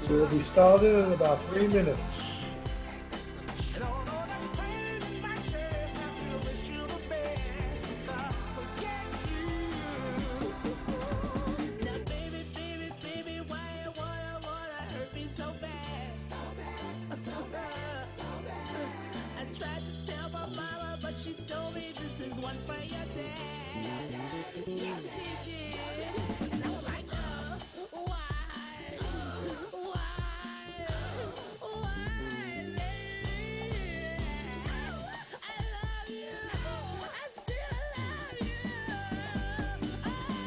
So we'll be starting in about 3 minutes. She told me this is one for your dad. Yeah, she did. And I was like, why? Why? Why, baby? I love you. I still love you. I see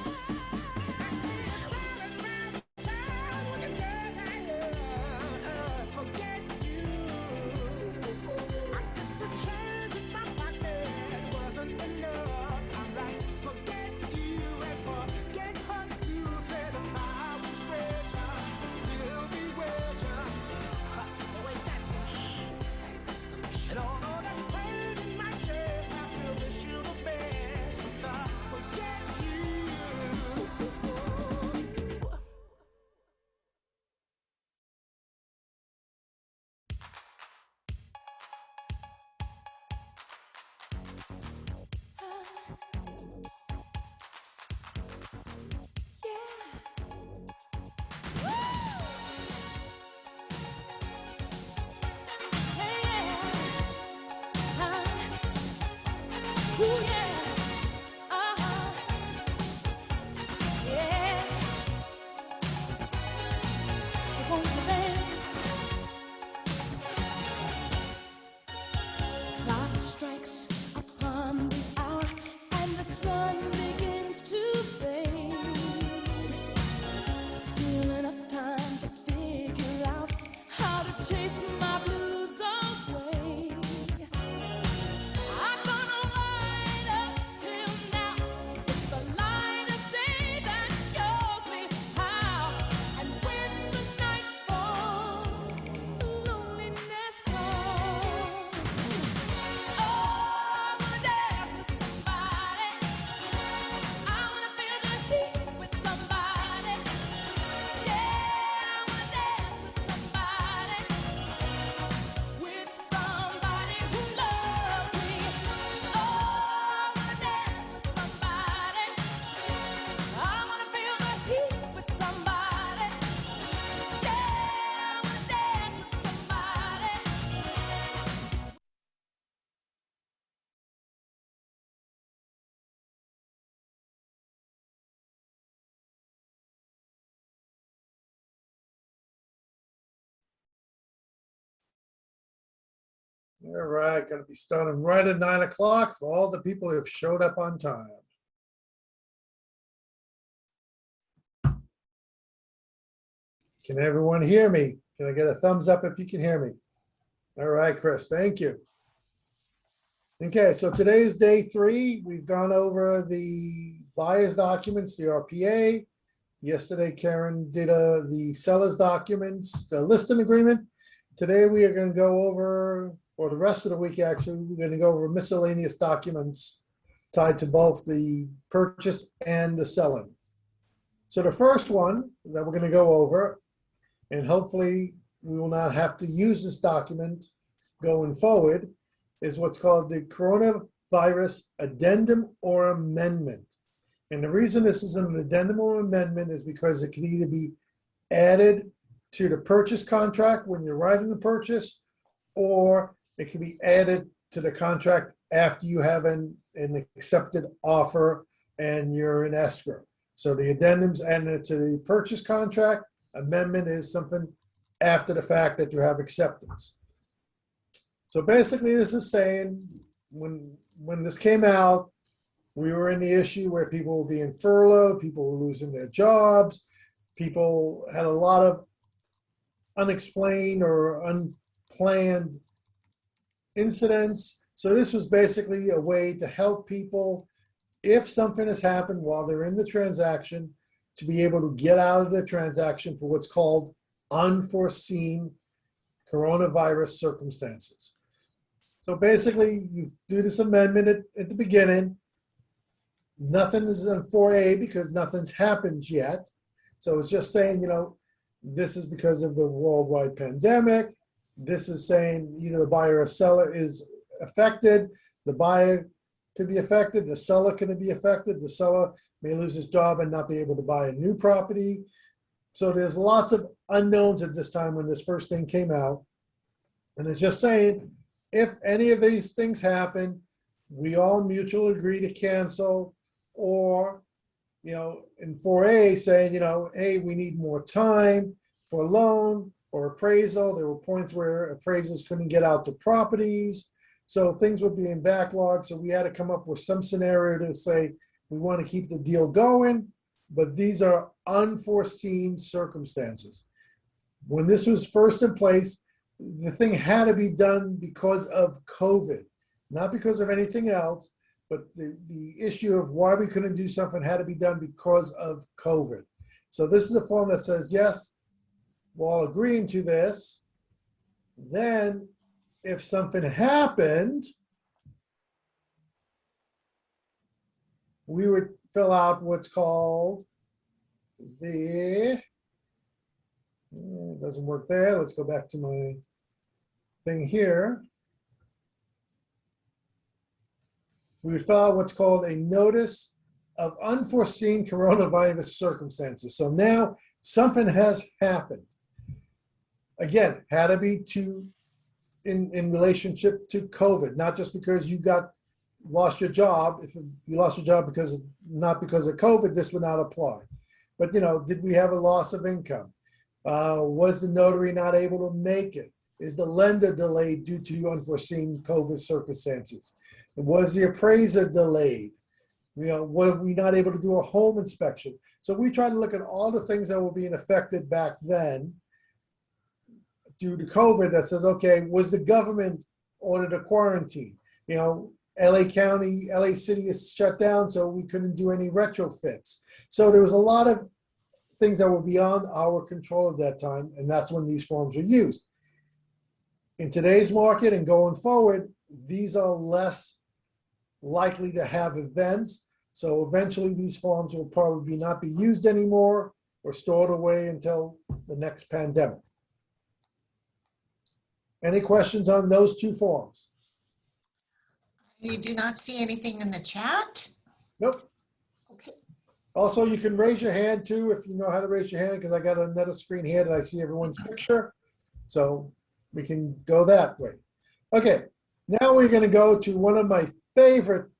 a child with a girl I love. Forget you. I guess the change in my pocket wasn't enough. I'm like, forget you and forget her too. Said if I was richer, I'd still be with you. Wait, that's some shit. And although that's pain in my chest, I still wish you the best. But forget you. Clock strikes upon the hour and the sun begins to fade. Still enough time to figure out how to chase my blues away. I'm gonna ride up till now. It's the light of day that shows me how. And when the night falls, loneliness calls. Oh, I wanna dance with somebody. I wanna feel the heat with somebody. Yeah, I wanna dance with somebody. With somebody who loves me. Oh, I wanna dance with somebody. I wanna feel the heat with somebody. Yeah, I wanna dance with somebody. All right, going to be starting right at 9 o'clock for all the people who have showed up on time. Can everyone hear me? Can I get a thumbs up if you can hear me? All right, Chris, thank you. Okay, so today's day 3. We've gone over the buyer's documents, the RPA. Yesterday, Karen did the seller's documents, the listing agreement. Today, we are going to go over, or the rest of the week, actually, we're going to go over miscellaneous documents tied to both the purchase and the selling. So the first one that we're going to go over, and hopefully we will not have to use this document going forward, is what's called the coronavirus addendum or amendment. And the reason this is an addendum or amendment is because it can either be added to the purchase contract when you're writing the purchase, or it can be added to the contract after you have an accepted offer and you're in escrow. So the addendum's added to the purchase contract. Amendment is something after the fact that you have acceptance. So basically this is saying when this came out, we were in the issue where people were being furloughed, people were losing their jobs, people had a lot of unexplained or unplanned incidents. So this was basically a way to help people, if something has happened while they're in the transaction, to be able to get out of the transaction for what's called unforeseen coronavirus circumstances. So basically, you do this amendment at the beginning. Nothing is in 4A because nothing's happened yet. So it's just saying, This is because of the worldwide pandemic. This is saying either the buyer or seller is affected. The buyer could be affected. The seller could be affected. The seller may lose his job and not be able to buy a new property. So there's lots of unknowns at this time when this first thing came out. And it's just saying, if any of these things happen, we all mutually agree to cancel, or, in 4A saying, hey, we need more time for loan or appraisal. There were points where appraisals couldn't get out to properties. So things would be in backlog. So we had to come up with some scenario to say, we want to keep the deal going, but these are unforeseen circumstances. When this was first in place, the thing had to be done because of COVID, not because of anything else, but the issue of why we couldn't do something had to be done because of COVID. So this is a form that says, yes, while agreeing to this, then if something happened, we would fill out what's called it doesn't work there. Let's go back to my thing here. We would fill out what's called a notice of unforeseen coronavirus circumstances. So now something has happened. Again, had to be in relationship to COVID, not just because you lost your job. If you lost your job not because of COVID, this would not apply. But did we have a loss of income? Was the notary not able to make it? Is the lender delayed due to unforeseen COVID circumstances? Was the appraiser delayed? Were we not able to do a home inspection? So we try to look at all the things that were being affected back then due to COVID that says, okay, was the government ordered a quarantine? LA County, LA City is shut down, so we couldn't do any retrofits. So there was a lot of things that were beyond our control at that time, and that's when these forms were used. In today's market and going forward, these are less likely to have events. So eventually these forms will probably not be used anymore or stored away until the next pandemic. Any questions on those two forms? You do not see anything in the chat? Nope. Okay. Also, you can raise your hand too if you know how to raise your hand, because I got another screen here that I see everyone's picture. So we can go that way. Okay, now we're going to go to one of my favorite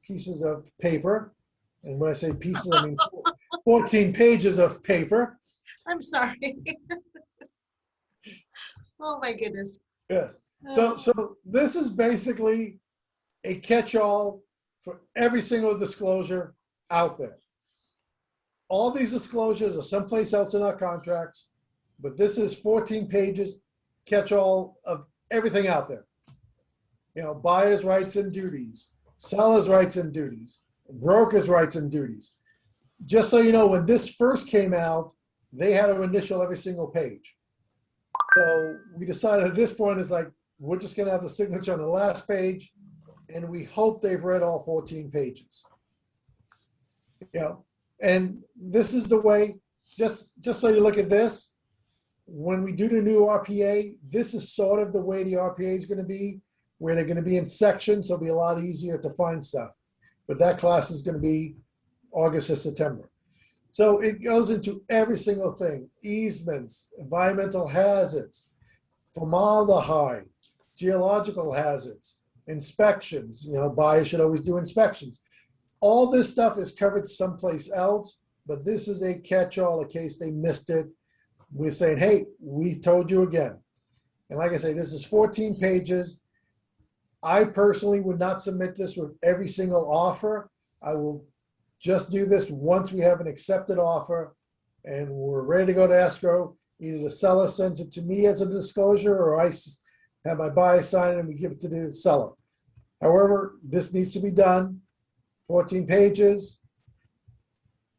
pieces of paper. And when I say pieces, I mean 14 pages of paper. I'm sorry. Oh my goodness. Yes. So this is basically a catch-all for every single disclosure out there. All these disclosures are someplace else in our contracts, but this is 14 pages catch-all of everything out there. Buyer's rights and duties, seller's rights and duties, broker's rights and duties. Just so you know, when this first came out, they had to initial every single page. So we decided at this point, it's like, we're just going to have the signature on the last page, and we hope they've read all 14 pages. And this is the way, just so you look at this, when we do the new RPA, this is sort of the way the RPA is going to be, where they're going to be in sections, so it'll be a lot easier to find stuff. But that class is going to be August or September. So it goes into every single thing: easements, environmental hazards, formaldehyde, geological hazards, inspections. Buyers should always do inspections. All this stuff is covered someplace else, but this is a catch-all in case they missed it. We're saying, hey, we told you again. And like I say, this is 14 pages. I personally would not submit this with every single offer. I will just do this once we have an accepted offer and we're ready to go to escrow. Either the seller sends it to me as a disclosure, or I have my buyer sign it and we give it to the seller. However, this needs to be done, 14 pages,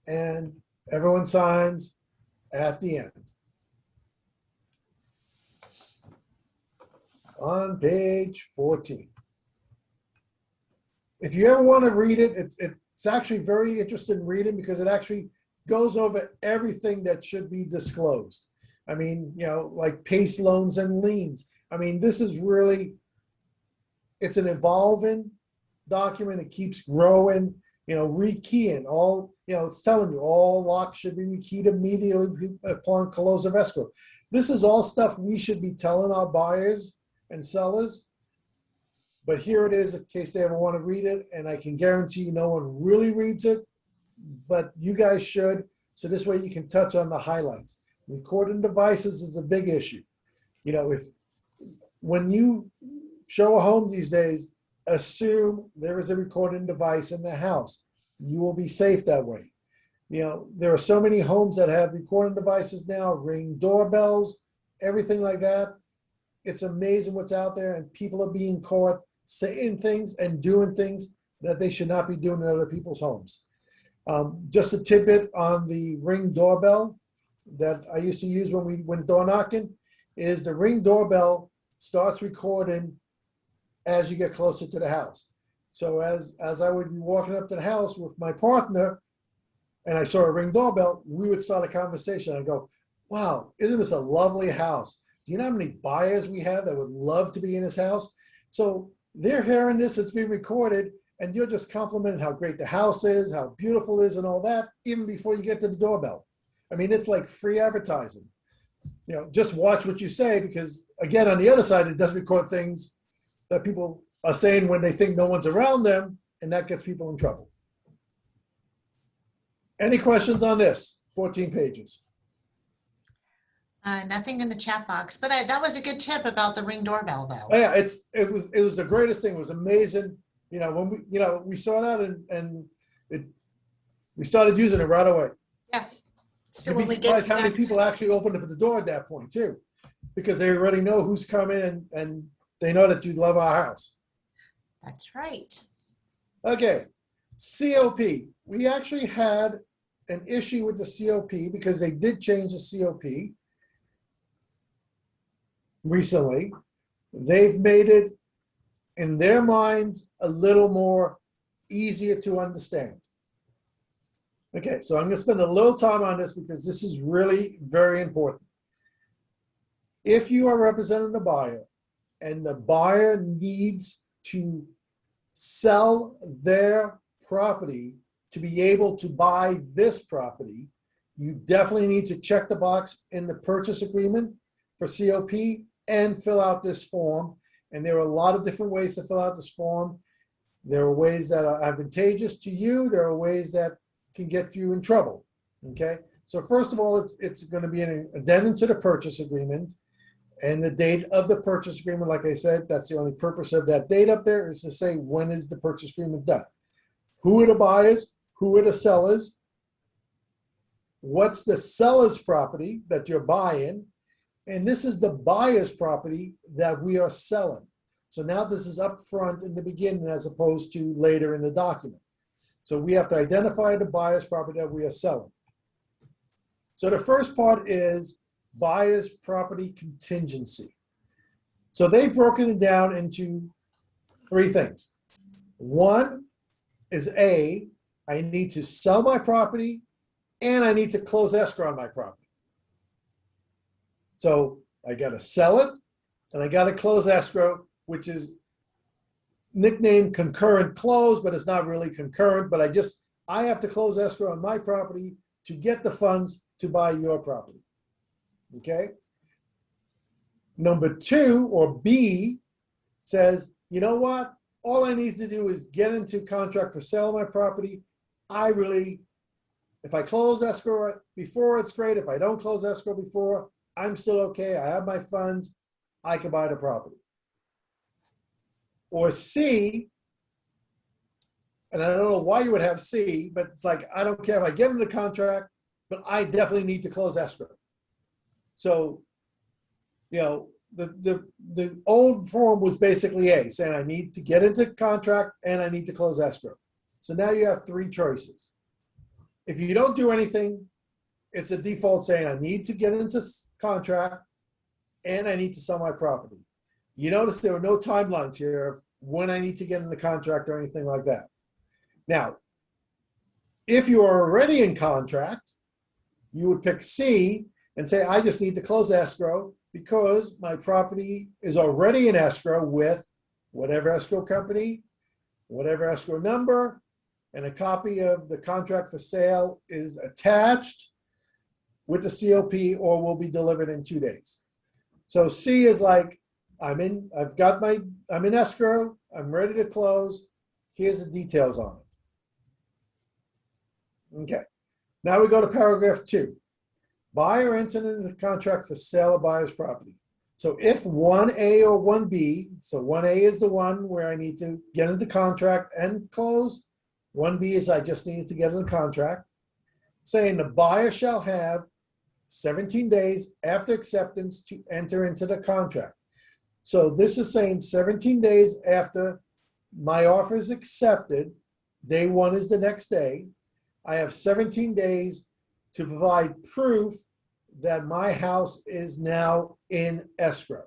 and everyone signs at the end. On page 14. If you ever want to read it, it's actually very interesting reading, because it actually goes over everything that should be disclosed. I mean, like PACE loans and liens. I mean, this is really, it's an evolving document. It keeps growing, rekeying all, it's telling you all locks should be rekeyed immediately upon close of escrow. This is all stuff we should be telling our buyers and sellers. But here it is in case they ever want to read it. And I can guarantee you no one really reads it, but you guys should. So this way you can touch on the highlights. Recording devices is a big issue. When you show a home these days, assume there is a recording device in the house. You will be safe that way. There are so many homes that have recording devices now, Ring doorbells, everything like that. It's amazing what's out there, and people are being caught saying things and doing things that they should not be doing in other people's homes. Just a tidbit on the Ring doorbell that I used to use when we went door knocking is the Ring doorbell starts recording as you get closer to the house. So as I would be walking up to the house with my partner and I saw a Ring doorbell, we would start a conversation. I'd go, wow, isn't this a lovely house? Do you know how many buyers we have that would love to be in this house? So they're hearing this, it's being recorded, and you're just complimenting how great the house is, how beautiful it is and all that, even before you get to the doorbell. I mean, it's like free advertising. Just watch what you say, because again, on the other side, it does record things that people are saying when they think no one's around them, and that gets people in trouble. Any questions on this? 14 pages. Nothing in the chat box, but that was a good tip about the Ring doorbell, though. Oh, yeah, it was the greatest thing. It was amazing. When we saw that and we started using it right away. Yeah. So You'd when be we surprised get how many back, people actually opened up the door at that point too, because they already know who's coming and they know that you love our house. that's right. Okay, COP. We actually had an issue with the COP because they did change the COP recently. They've made it, in their minds, a little more easier to understand. Okay, so I'm going to spend a little time on this because this is really very important. If you are representing the buyer and the buyer needs to sell their property to be able to buy this property, you definitely need to check the box in the purchase agreement for COP and fill out this form. And there are a lot of different ways to fill out this form. There are ways that are advantageous to you. There are ways that can get you in trouble. Okay, so first of all, it's going to be an addendum to the purchase agreement, and the date of the purchase agreement. Like I said, that's the only purpose of that date up there, is to say when is the purchase agreement done, who are the buyers, who are the sellers, what's the seller's property that you're buying, and this is the buyer's property that we are selling. So now this is up front in the beginning as opposed to later in the document. So we have to identify the buyer's property that we are selling. So the first part is buyer's property contingency. So they've broken it down into three things. One is I need to sell my property and I need to close escrow on my property. So I got to sell it and I got to close escrow, which is nicknamed concurrent close, but it's not really concurrent, but I have to close escrow on my property to get the funds to buy your property. Okay. Number two, or B, says, you know what? All I need to do is get into contract for sale of my property. If I close escrow before, it's great. If I don't close escrow before, I'm still okay. I have my funds. I can buy the property. Or C, and I don't know why you would have C, but it's like, I don't care if I get into the contract, but I definitely need to close escrow. So, the old form was basically A, saying I need to get into contract and I need to close escrow. So now you have three choices. If you don't do anything, it's a default saying I need to get into contract and I need to sell my property. You notice there are no timelines here of when I need to get in the contract or anything like that. Now, if you are already in contract You would pick C and say, I just need to close escrow because my property is already in escrow with whatever escrow company, whatever escrow number, and a copy of the contract for sale is attached with the COP or will be delivered in 2 days. So C is like, I'm in escrow, I'm ready to close. Here's the details on it. Okay. Now we go to paragraph 2. Buyer entered into the contract for sale of buyer's property. So if 1A or 1B, so 1A is the one where I need to get into contract and close. 1B is I just need to get in the contract. Saying the buyer shall have 17 days after acceptance to enter into the contract. So this is saying 17 days after my offer is accepted, day 1 is the next day. I have 17 days to provide proof that my house is now in escrow.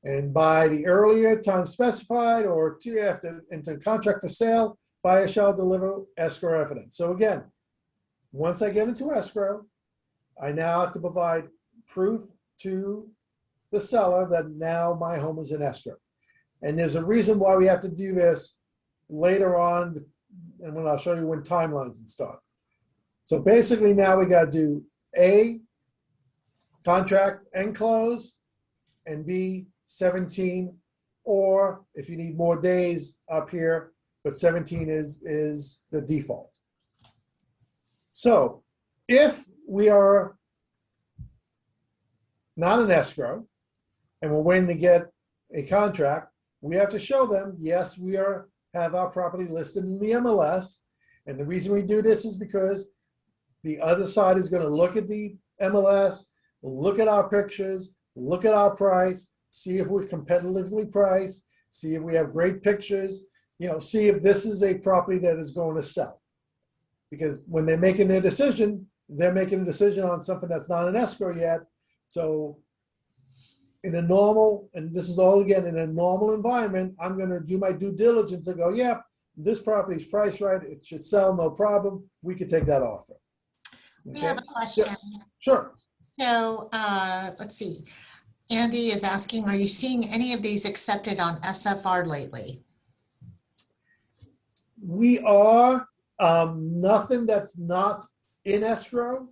And by the earlier time specified or 2 after into contract for sale, buyer shall deliver escrow evidence. So again, once I get into escrow, I now have to provide proof to the seller that now my home is in escrow. And there's a reason why we have to do this later on, and when I'll show you when timelines and stuff. So basically now we got to do A, contract and close, and B, 17, or if you need more days up here, but 17 is the default. So if we are not an escrow and we're waiting to get a contract, we have to show them, yes, we have our property listed in the MLS. And the reason we do this is because the other side is going to look at the MLS, look at our pictures, look at our price, see if we're competitively priced, see if we have great pictures, see if this is a property that is going to sell. Because when they're making their decision, they're making a decision on something that's not an escrow yet. So in a normal, and this is all again, in a normal environment, I'm going to do my due diligence and go, yeah, this property's priced right. It should sell, no problem. We could take that offer. We Okay? have a question. Yes. Sure. So let's see. Andy is asking, are you seeing any of these accepted on SFR lately? We are. Nothing that's not in escrow.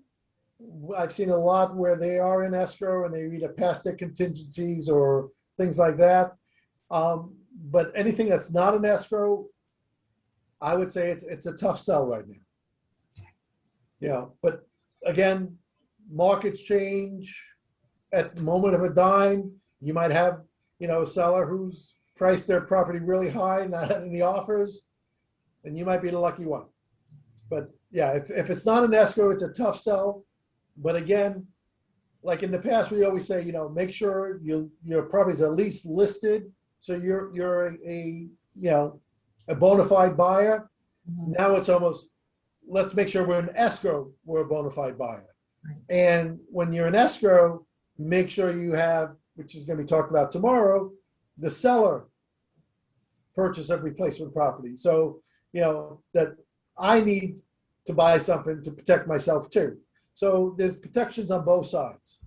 I've seen a lot where they are in escrow and they either pass their contingencies or things like that. But anything that's not in escrow, I would say it's a tough sell right now. But again, markets change. At the moment of a dime, you might have, a seller who's priced their property really high, not had any offers, and you might be the lucky one. But yeah, if it's not an escrow, it's a tough sell. But again, like in the past, we always say, make sure your property's at least listed, so you're a bona fide buyer. Mm-hmm. Now it's almost, let's make sure we're in escrow, we're a bona fide buyer. Right. And when you're in escrow, make sure you have, which is going to be talked about tomorrow, the seller purchase of replacement property. So, that I need to buy something to protect myself too. So there's protections on both sides.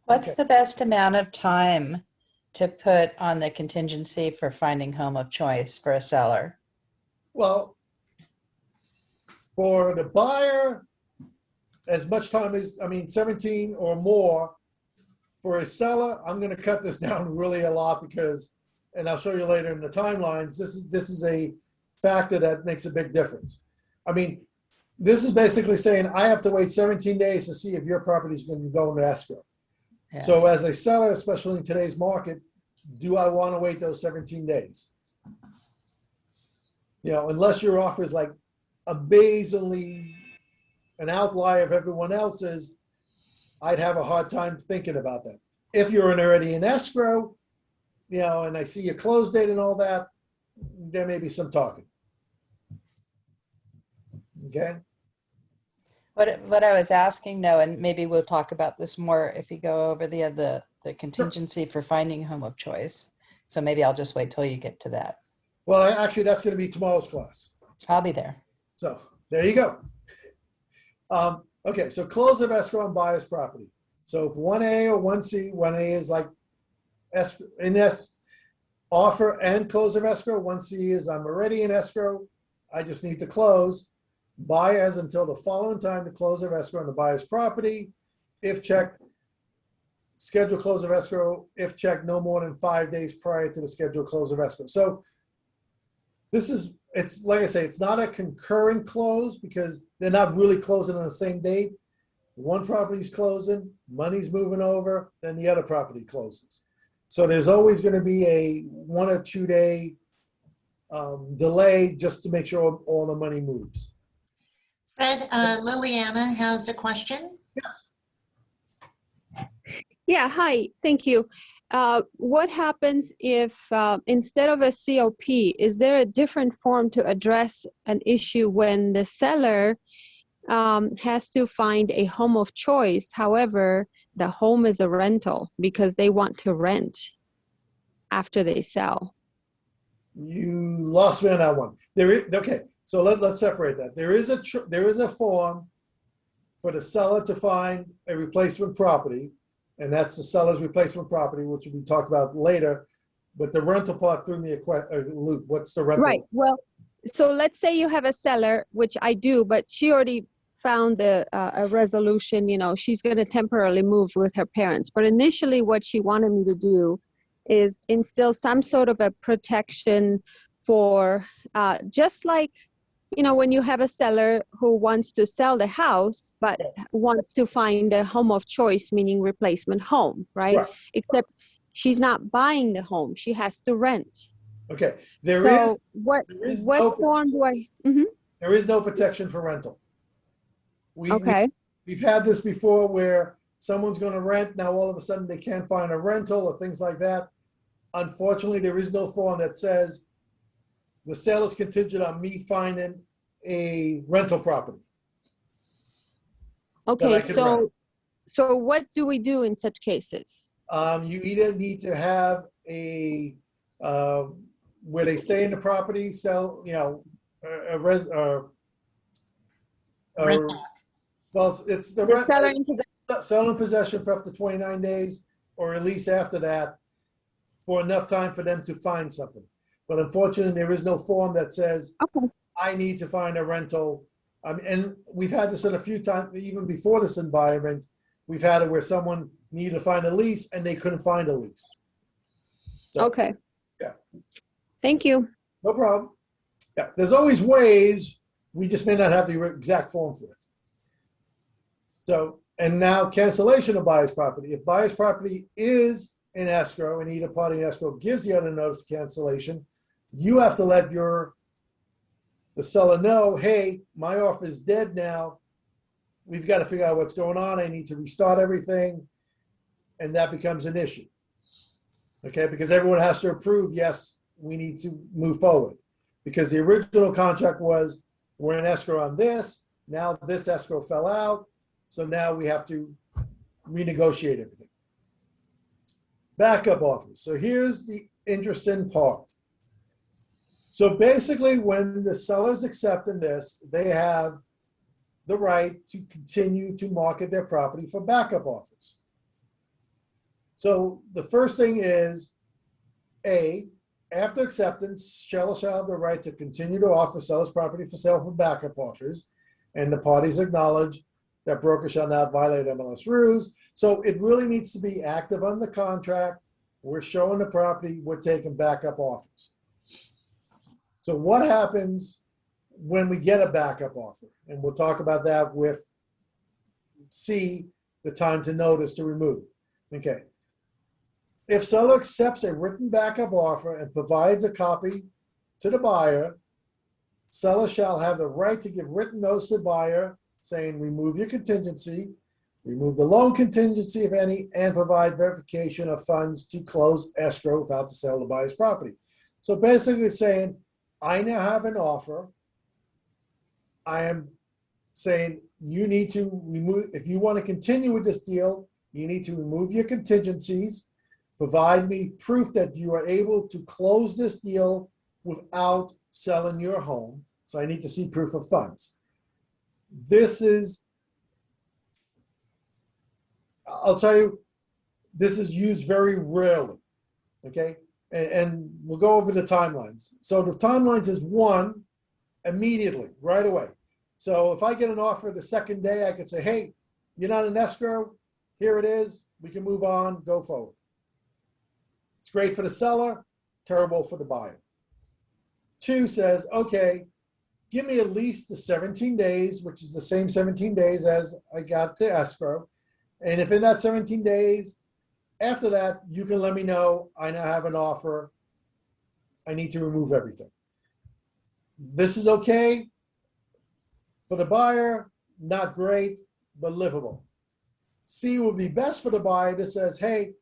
What's the best amount of time to put on the contingency for finding home of choice for a seller? Well, for the buyer, as much time as, 17 or more. For a seller, I'm going to cut this down really a lot because, and I'll show you later in the timelines, this is a factor that makes a big difference. This is basically saying I have to wait 17 days to see if your property is going to go into escrow. Yeah. So as a seller, especially in today's market, do I want to wait those 17 days? Unless your offer is like amazingly an outlier of everyone else's, I'd have a hard time thinking about that. If you're already in escrow, and I see your close date and all that, there may be some talking. Okay. What I was asking though, and maybe we'll talk about this more if you go over the contingency for finding home of choice. So maybe I'll just wait till you get to that. Well, actually, that's going to be tomorrow's class. I'll be there. So, There you go. Okay, so close of escrow on buyer's property. So if 1A or 1C, 1A is like offer and close of escrow. 1C is I'm already in escrow. I just need to close. Buyer has until the following time to close of escrow on the buyer's property. If checked, schedule close of escrow. If checked, no more than 5 days prior to the scheduled close of escrow. So this is, it's like I say, it's not a concurrent close because they're not really closing on the same date. One property's closing, money's moving over, then the other property closes. So there's always going to be a 1 or 2 day delay just to make sure all the money moves. Fred, Liliana has a question. Yes. Yeah, hi, thank you. What happens if instead of a COP, is there a different form to address an issue when the seller has to find a home of choice? However, the home is a rental because they want to rent after they sell. You lost me on that one. There is, okay, so let's separate that. There is a form for the seller to find a replacement property, and that's the seller's replacement property, which will be talked about later. But the rental part threw me a loop. What's the rental? Right. Well, so let's say you have a seller, which I do, but she already found a resolution. You know, she's going to temporarily move with her parents. But initially, what she wanted me to do is instill some sort of a protection for just like, you know, when you have a seller who wants to sell the house, but wants to find a home of choice, meaning replacement home, right? Right. Except she's not buying the home. She has to rent. Okay, So what no- form do I? Mhm. there is no protection for rental. Okay. We've had this before where someone's going to rent, now all of a sudden they can't find a rental or things like that. Unfortunately, there is no form that says the sale is contingent on me finding a rental property. that I Okay. can So rent. so what do we do in such cases? You either need to have a, where they stay in the property, sell, you know, Rent back. well, it's the The rent, seller in possession. sell in possession for up to 29 days or at least after that for enough time for them to find something. But unfortunately, there is no form that says, Okay. I need to find a rental. And we've had this in a few times, even before this environment, we've had it where someone needed to find a lease and they couldn't find a lease. So, Okay. yeah. Thank you. No problem. Yeah, there's always ways, we just may not have the exact form for it. So, and now cancellation of buyer's property. If buyer's property is in escrow and either party in escrow gives the other notice of cancellation, you have to let the seller know, hey, my offer is dead now. We've got to figure out what's going on. I need to restart everything. And that becomes an issue. Okay, because everyone has to approve, yes, we need to move forward. Because the original contract was, we're in escrow on this. Now this escrow fell out. So now we have to renegotiate everything. Backup offers. So here's the interesting part. So basically, when the seller's accepting this, they have the right to continue to market their property for backup offers. So the first thing is, after acceptance, seller shall have the right to continue to offer seller's property for sale for backup offers, and the parties acknowledge that broker shall not violate MLS rules. So it really needs to be active on the contract. We're showing the property, we're taking backup offers. So what happens when we get a backup offer? And we'll talk about that with C, the time to notice to remove. Okay. If seller accepts a written backup offer and provides a copy to the buyer, seller shall have the right to give written notice to the buyer saying, remove your contingency, remove the loan contingency, if any, and provide verification of funds to close escrow without the sale of the buyer's property. So basically it's saying, I now have an offer. I am saying you need to remove, if you want to continue with this deal, you need to remove your contingencies, provide me proof that you are able to close this deal without selling your home. So I need to see proof of funds. This is, I'll tell you, this is used very rarely, okay? And we'll go over the timelines. So the timelines is one, immediately, right away. So if I get an offer the second day, I could say, hey, you're not in escrow, here it is, we can move on, go forward. It's great for the seller, terrible for the buyer. Two says, okay, give me at least the 17 days, which is the same 17 days as I got to escrow. And if in that 17 days, after that, you can let me know, I now have an offer, I need to remove everything. This is okay. For the buyer, not great, but livable. C would be best for the buyer that says, hey,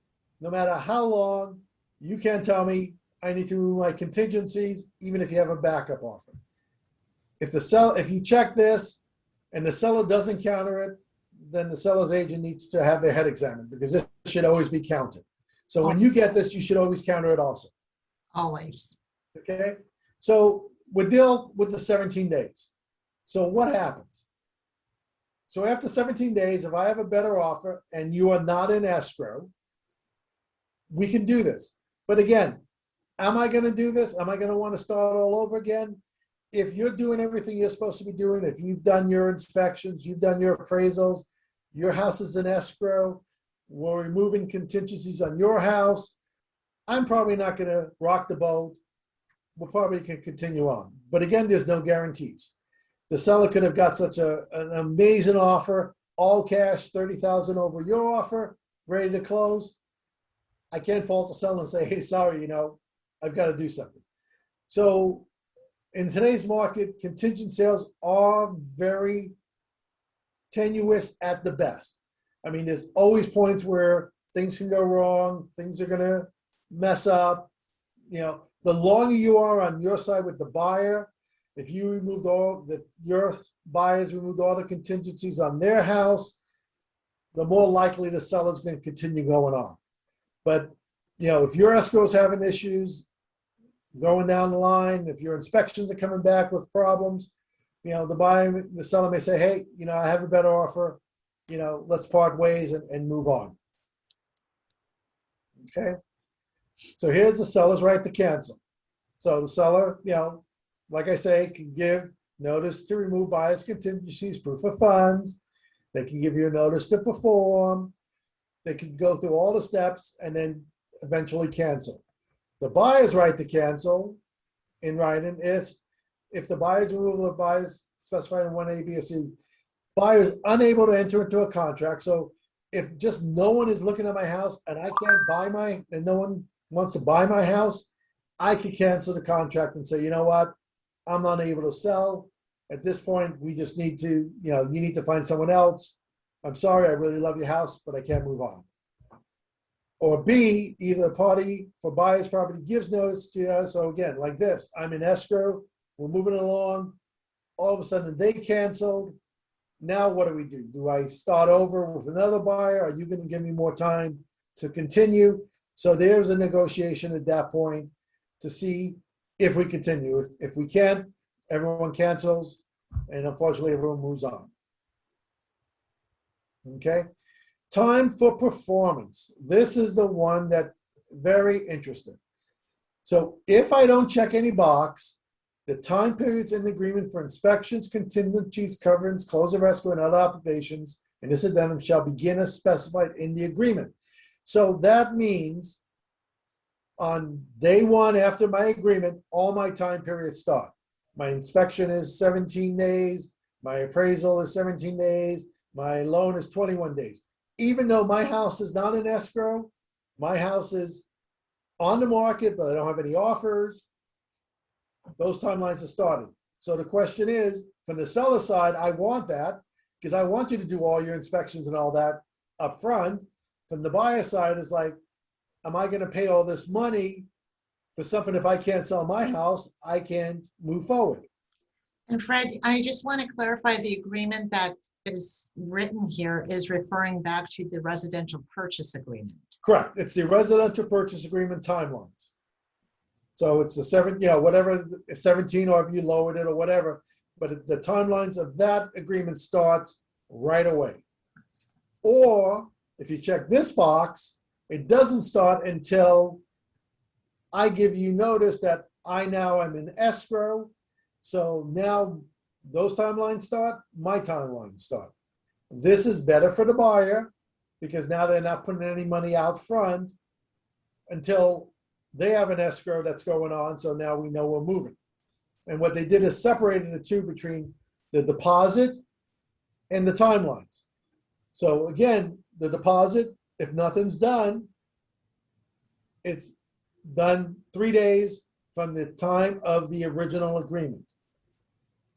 no matter how long, you can't tell me I need to remove my contingencies, even if you have a backup offer. If you check this and the seller doesn't counter it, then the seller's agent needs to have their head examined, because this should always be counted. So when you get this, you should always counter it also. Always. Okay? So we deal with the 17 days. So what happens? So after 17 days, if I have a better offer and you are not in escrow, we can do this. But again, am I going to do this? Am I going to want to start all over again? If you're doing everything you're supposed to be doing, if you've done your inspections, you've done your appraisals, your house is in escrow, we're removing contingencies on your house, I'm probably not going to rock the boat. We probably can continue on. But again, there's no guarantees. The seller could have got such an amazing offer, all cash, $30,000 over your offer, ready to close. I can't fault the seller and say, hey, sorry, I've got to do something. So in today's market, contingent sales are very tenuous at the best. I mean, there's always points where things can go wrong, things are going to mess up. The longer you are on your side with the buyer, if you removed your buyers removed all the contingencies on their house, the more likely the seller's going to continue going on. But, if your escrow is having issues going down the line, if your inspections are coming back with problems, the seller may say, hey, I have a better offer, let's part ways and move on. Okay. So here's the seller's right to cancel. So the seller, like I say, can give notice to remove buyer's contingencies, proof of funds. They can give you a notice to perform. They can go through all the steps and then eventually cancel. The buyer's right to cancel in writing is if the buyer's removal of buyers specified in 1A, B, or C, buyer is unable to enter into a contract. So if just no one is looking at my house and I can't and no one wants to buy my house, I could cancel the contract and say, you know what, I'm not able to sell. At this point, we just need to, you need to find someone else. I'm sorry, I really love your house, but I can't move on. Or B, either party for buyer's property gives notice to you. So again, like this, I'm in escrow, we're moving along. All of a sudden they canceled. Now what do? Do I start over with another buyer? Are you going to give me more time to continue? So there's a negotiation at that point to see if we continue. If we can't, everyone cancels, and unfortunately everyone moves on. Okay? Time for performance. This is the one that's very interesting. So if I don't check any box, the time periods in the agreement for inspections, contingencies, coverings, close of escrow, and other obligations in this addendum shall begin as specified in the agreement. So that means on day one after my agreement, all my time periods start. My inspection is 17 days. My appraisal is 17 days. My loan is 21 days. Even though my house is not in escrow, my house is on the market, but I don't have any offers, those timelines are started. So the question is, from the seller side, I want that because I want you to do all your inspections and all that up front. From the buyer side, is like, am I going to pay all this money for something if I can't sell my house, I can't move forward? And Fred, I just want to clarify the agreement that is written here is referring back to the residential purchase agreement. Correct. It's the residential purchase agreement timelines. So it's the whatever, 17, or if you lowered it or whatever, but the timelines of that agreement starts right away. Or if you check this box, it doesn't start until I give you notice that I now am in escrow. So now those timelines start, my timelines start. This is better for the buyer because now they're not putting any money out front until they have an escrow that's going on. So now we know we're moving. And what they did is separated the two between the deposit and the timelines. So again, the deposit, if nothing's done, it's done 3 days from the time of the original agreement.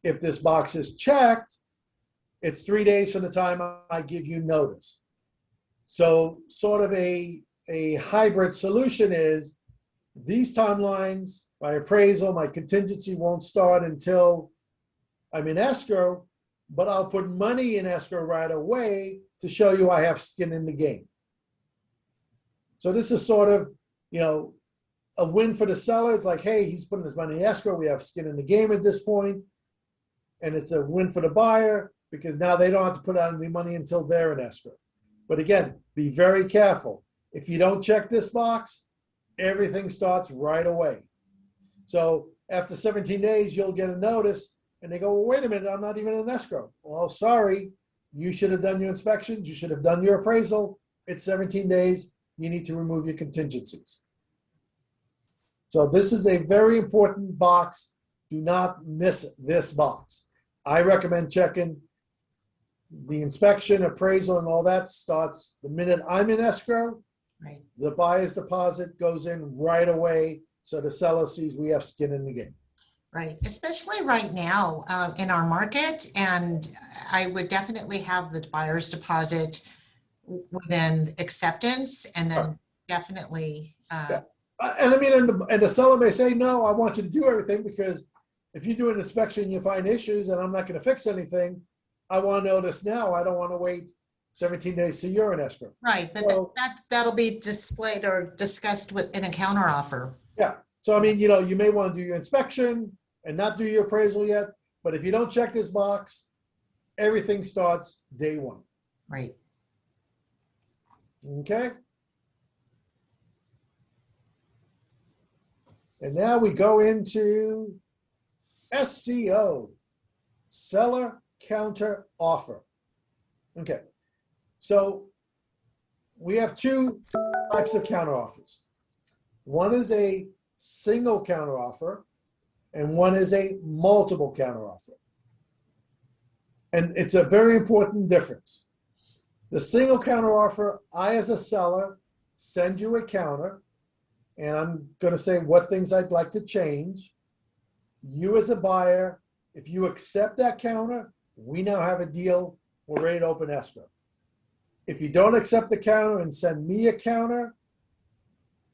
If this box is checked, it's 3 days from the time I give you notice. So sort of a hybrid solution is these timelines, my appraisal, my contingency won't start until I'm in escrow, but I'll put money in escrow right away to show you I have skin in the game. So this is sort of, a win for the seller. It's like, hey, he's putting his money in escrow. We have skin in the game at this point. And it's a win for the buyer because now they don't have to put out any money until they're in escrow. But again, be very careful. If you don't check this box, everything starts right away. So after 17 days, you'll get a notice and they go, well, wait a minute, I'm not even in escrow. Well, sorry, you should have done your inspections. You should have done your appraisal. It's 17 days. You need to remove your contingencies. So this is a very important box. Do not miss this box. I recommend checking the inspection, appraisal, and all that starts the minute I'm in escrow. Right. The buyer's deposit goes in right away so the seller sees we have skin in the game. Right, especially right now in our market. And I would definitely have the buyer's deposit within acceptance and then definitely. Yeah. And I mean, and the seller may say, no, I want you to do everything because if you do an inspection, and you find issues and I'm not going to fix anything. I want to know this now. I don't want to wait 17 days till you're in escrow. Right, but So, that'll be displayed or discussed in a counteroffer. yeah. So, I mean, you may want to do your inspection and not do your appraisal yet. But if you don't check this box, everything starts day one. Right. Okay. And now we go into SCO, seller counter offer. Okay. So we have two types of counter offers. One is a single counter offer and one is a multiple counter offer. And it's a very important difference. The single counter offer, I as a seller send you a counter and I'm going to say what things I'd like to change. You as a buyer, if you accept that counter, we now have a deal. We're ready to open escrow. If you don't accept the counter and send me a counter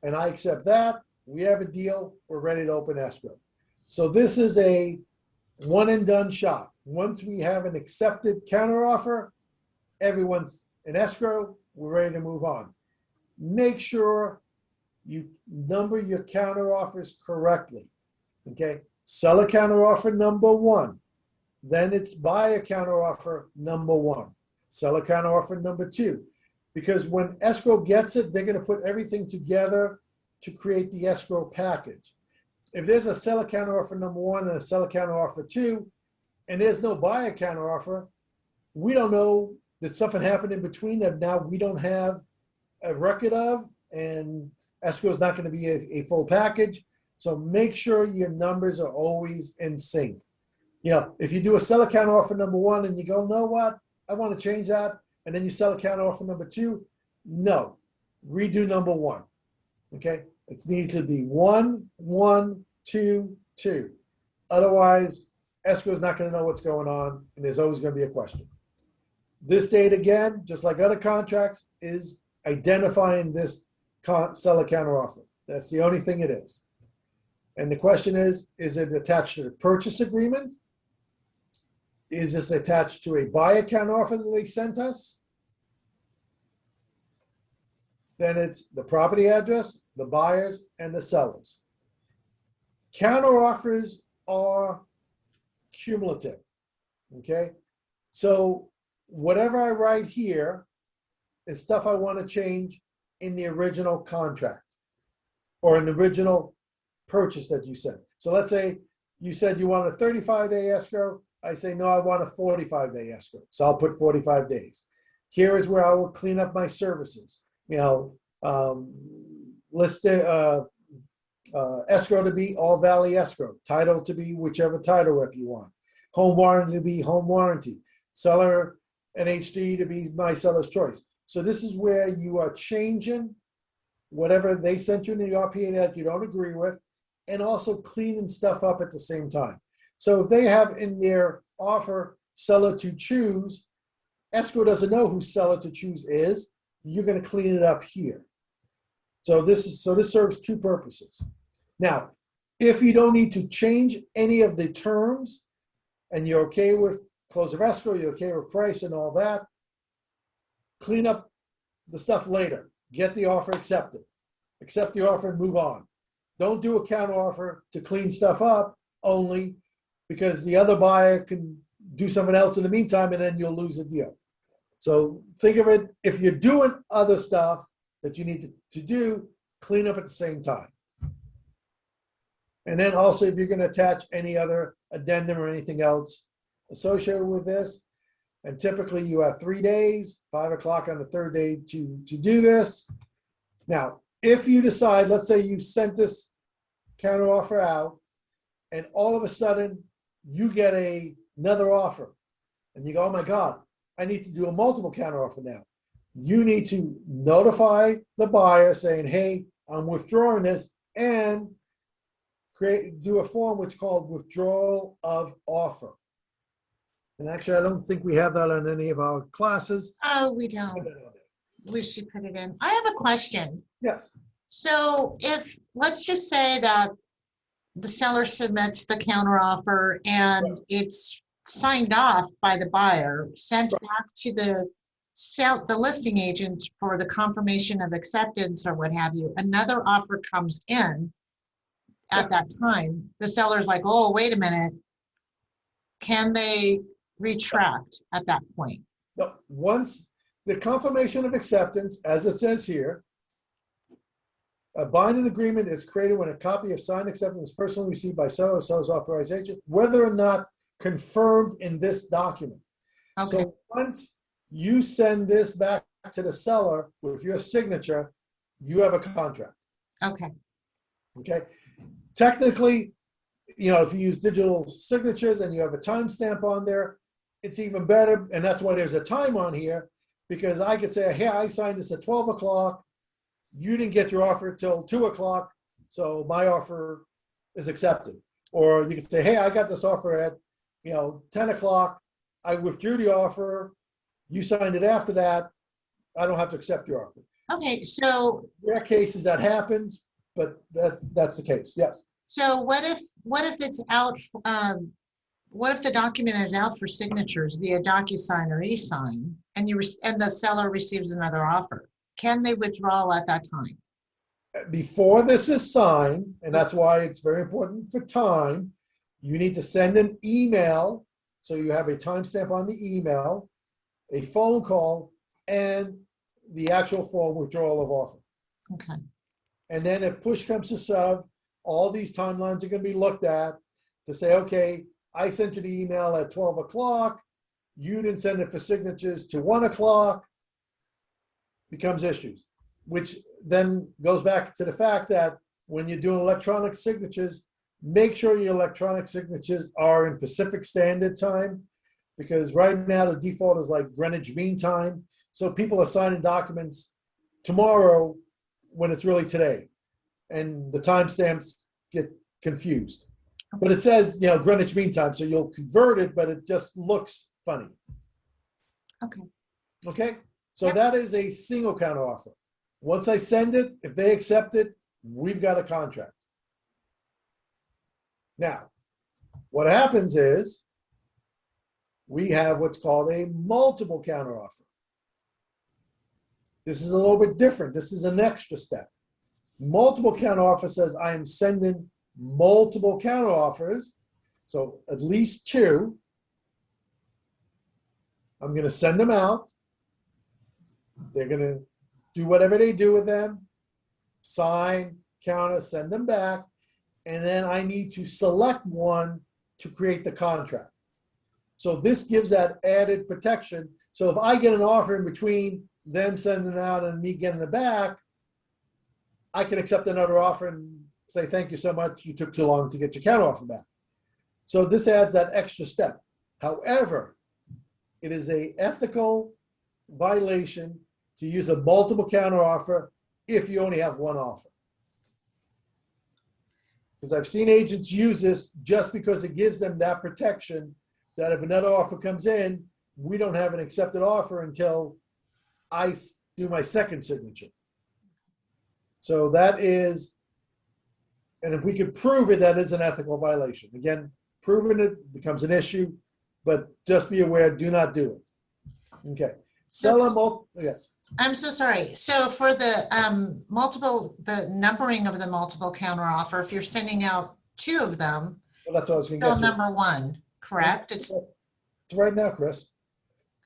and I accept that, we have a deal. We're ready to open escrow. So this is a one and done shot. Once we have an accepted counter offer, everyone's in escrow. We're ready to move on. Make sure you number your counter offers correctly. Okay, seller counter offer number one. Then it's buyer counter offer number one. Seller counter offer number two. Because when escrow gets it, they're going to put everything together to create the escrow package. If there's a seller counter offer number one and a seller counter offer two, and there's no buyer counter offer, we don't know that something happened in between that now we don't have a record of, and escrow is not going to be a full package. So make sure your numbers are always in sync. If you do a seller counter offer number one and you go, know what, I want to change that, and then you sell a counter offer number two, no, redo number one. Okay, it needs to be 1, 1, 2, 2. Otherwise, escrow is not going to know what's going on, and there's always going to be a question. This date, again, just like other contracts, is identifying this seller counter offer. That's the only thing it is. And the question is it attached to the purchase agreement? Is this attached to a buyer counter offer that they sent us? Then it's the property address, the buyers, and the sellers. Counter offers are cumulative. Okay? So whatever I write here is stuff I want to change in the original contract or an original purchase that you sent. So let's say you said you want a 35-day escrow. I say, no, I want a 45-day escrow. So I'll put 45 days. Here is where I will clean up my services. List escrow to be All Valley Escrow, title to be whichever title rep you want, home warranty to be home warranty, seller and HD to be my seller's choice. So this is where you are changing whatever they sent you in the RPA that you don't agree with, and also cleaning stuff up at the same time. So if they have in their offer seller to choose, escrow doesn't know who seller to choose is. You're going to clean it up here. So this serves two purposes. Now, if you don't need to change any of the terms and you're okay with close of escrow, you're okay with price and all that, clean up the stuff later. Get the offer accepted. Accept the offer and move on. Don't do a counter offer to clean stuff up only because the other buyer can do something else in the meantime and then you'll lose the deal. So think of it, if you're doing other stuff that you need to do, clean up at the same time. And then also if you're going to attach any other addendum or anything else associated with this, and typically you have 3 days, 5 o'clock on the third day to do this. Now, if you decide, let's say you sent this counter offer out and all of a sudden you get another offer and you go, oh my God, I need to do a multiple counter offer now. You need to notify the buyer saying, hey, I'm withdrawing this, and do a form which is called withdrawal of offer. And actually, I don't think we have that on any of our classes. Oh, we don't. We should put it in. I have a question. Yes. So if, let's just say that the seller submits the counteroffer and it's signed off by the buyer, sent back to the listing agent for the confirmation of acceptance or what have you, another offer comes in at that time. The seller's like, oh, wait a minute. Can they retract at that point? No, once the confirmation of acceptance, as it says here, a binding agreement is created when a copy of signed acceptance is personally received by seller or seller's authorized agent, whether or not confirmed in this document. Okay. So once you send this back to the seller with your signature, you have a contract. Okay. Okay. Technically, if you use digital signatures and you have a timestamp on there, it's even better. And that's why there's a time on here, because I could say, hey, I signed this at 12 o'clock. You didn't get your offer till 2 o'clock. So my offer is accepted. Or you could say, hey, I got this offer at 10 o'clock. I withdrew the offer. You signed it after that. I don't have to accept your offer. Okay. So There are cases that happens, but that's the case. Yes. So what if it's out, what if the document is out for signatures via DocuSign or e-sign and and the seller receives another offer? Can they withdraw at that time? Before this is signed, and that's why it's very important for time, you need to send an email. So you have a timestamp on the email, a phone call, and the actual form withdrawal of offer. Okay. And then if push comes to shove, all these timelines are going to be looked at to say, okay, I sent you the email at 12 o'clock. You didn't send it for signatures to 1 o'clock. Becomes issues, which then goes back to the fact that when you're doing electronic signatures, make sure your electronic signatures are in Pacific Standard Time, because right now the default is like Greenwich Mean Time. So people are signing documents tomorrow when it's really today, and the timestamps get confused. But it says, Greenwich Mean Time, so you'll convert it, but it just looks funny. Okay. Okay, so Yep. that is a single counter offer. Once I send it, if they accept it, we've got a contract. Now, what happens is we have what's called a multiple counter offer. This is a little bit different. This is an extra step. Multiple counter offer says I am sending multiple counter offers, so at least two, I'm gonna send them out. They're gonna do whatever they do with them, sign, counter, send them back, and then I need to select one to create the contract. So this gives that added protection. So if I get an offer in between them sending it out and me getting it back, I can accept another offer and say, thank you so much, you took too long to get your counter offer back. So this adds that extra step. However, it is a ethical violation to use a multiple counter offer if you only have one offer. Because I've seen agents use this just because it gives them that protection that if another offer comes in, we don't have an accepted offer until I do my second signature. So that is, and if we could prove it, that is an ethical violation. Again, proving it becomes an issue, but just be aware, do not do it. Okay. Sell them, yes. I'm so sorry. So for the the numbering of the multiple counter offer, if you're sending out two of them, Well, that's what I was going to still get to. number one, correct? It's It's right now, Chris.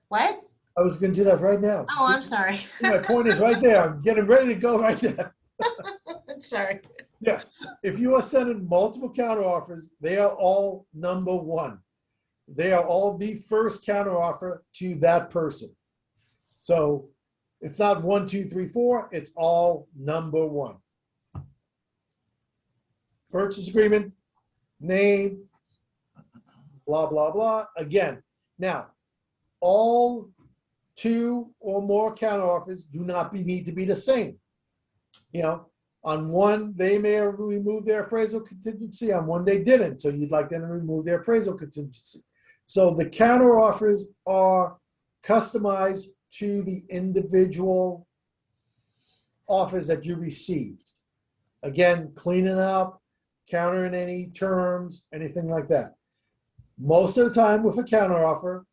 what? I was going to do that right now. Oh, See, I'm sorry. my point is right there. I'm getting ready to go right there. Sorry. Yes. If you are sending multiple counter offers, they are all number one. They are all the first counter offer to that person. So it's not 1, 2, 3, 4. It's all number one. Purchase agreement, name, blah, blah, blah. Again, now, all 2 or more counter offers do not need to be the same. You know, on one, they may have removed their appraisal contingency. On one, they didn't. So you'd like them to remove their appraisal contingency. So the counter offers are customized to the individual offers that you received. Again, cleaning up, countering any terms, anything like that. Most of the time with a counter offer,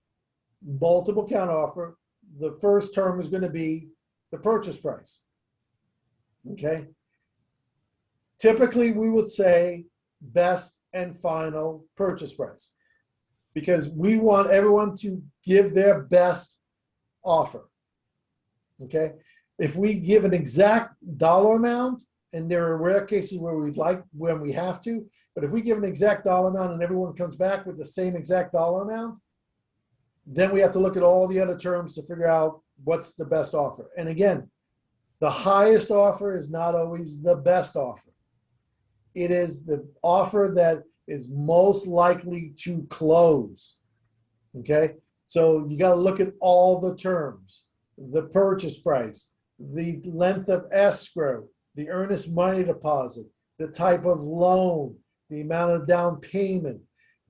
multiple counter offer, the first term is going to be the purchase price. Okay. Typically, we would say best and final purchase price because we want everyone to give their best offer. Okay. If we give an exact dollar amount, and there are rare cases where when we have to, but if we give an exact dollar amount and everyone comes back with the same exact dollar amount, then we have to look at all the other terms to figure out what's the best offer. And again, the highest offer is not always the best offer. It is the offer that is most likely to close. Okay? So you got to look at all the terms, the purchase price, the length of escrow, the earnest money deposit, the type of loan, the amount of down payment,